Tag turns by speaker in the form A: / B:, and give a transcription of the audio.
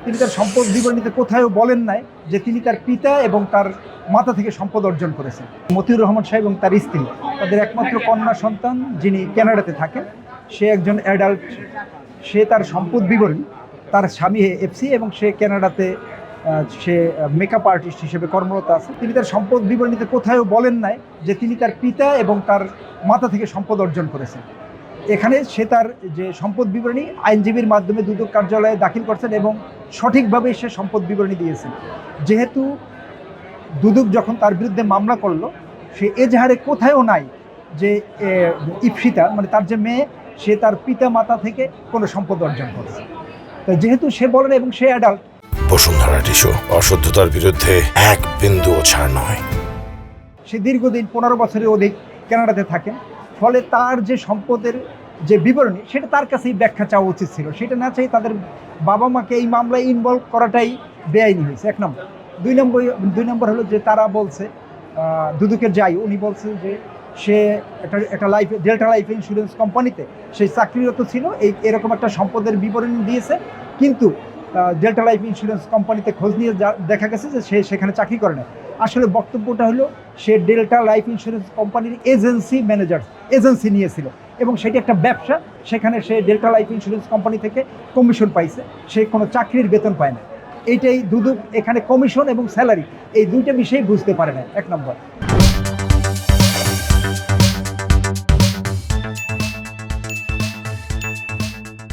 A: তিনি তার সম্পদ বিবরণীতে কোথাও বলেন নাই যে তিনি তার পিতা এবং তার মাতা থেকে সম্পদ অর্জন করেছেন। মতিউর রহমান সাহেব এবং তার স্ত্রী, তাদের একমাত্র কন্যা সন্তান যিনি কানাডাতে থাকেন, সে একজন অ্যাডাল্ট। সে তার সম্পদ বিবরণী, তার স্বামী এফসি এবং সে কানাডাতে সে মেকআপ আর্টিস্ট হিসেবে কর্মরত আছে। তিনি তার সম্পদ বিবরণীতে কোথাও বলেন নাই যে তিনি তার পিতা এবং তার মাতা থেকে সম্পদ অর্জন করেছেন। এখানে সে তার যে সম্পদ বিবরণী আইনজীবীর মাধ্যমে দুদক কার্যালয়ে দাখিল করছেন এবং সঠিকভাবে সে সম্পদ বিবরণী দিয়েছেন। যেহেতু দুদক যখন তার বিরুদ্ধে মামলা করলো, সে এজাহারে কোথাও নাই যে ইপসিতা মানে তার যে মেয়ে, সে তার পিতা মাতা থেকে কোনো সম্পদ অর্জন করছে। তো যেহেতু সে বলেন এবং সে অ্যাডাল্ট।
B: বসুন্ধরা টিস্যু, অশুদ্ধতার বিরুদ্ধে এক বিন্দুও ছাড় নয়।
A: সে দীর্ঘদিন 15 বছরের অধিক কানাডাতে থাকেন, ফলে তার যে সম্পদের যে বিবরণী সেটা তার কাছেই ব্যাখ্যা চাওয়া উচিত ছিল। সেটা না চাই তাদের বাবা মাকে এই মামলায় ইনভলভ করাটাই বেআইনি হয়েছে, এক নম্বর। দুই নম্বর হলো যে তারা বলছে, দুদকের যাই উনি বলছেন যে সে একটা ডেল্টা লাইফ ইন্স্যুরেন্স কোম্পানিতে সে চাকরিরত ছিল, এরকম একটা সম্পদের বিবরণী দিয়েছে। কিন্তু ডেল্টা লাইফ ইন্স্যুরেন্স কোম্পানিতে খোঁজ নিয়ে দেখা গেছে যে সে সেখানে চাকরি করে না। আসলে বক্তব্যটা হলো সে ডেল্টা লাইফ ইন্স্যুরেন্স কোম্পানির এজেন্সি নিয়েছিল এবং সেটি একটা ব্যবসা। সেখানে সে ডেল্টা লাইফ ইন্স্যুরেন্স কোম্পানি থেকে কমিশন পাইছে, সে কোনো চাকরির বেতন পায় না। এইটাই দুদক এখানে কমিশন এবং স্যালারি এই দুইটা বিষয়ে বুঝতে পারে না, এক নম্বর।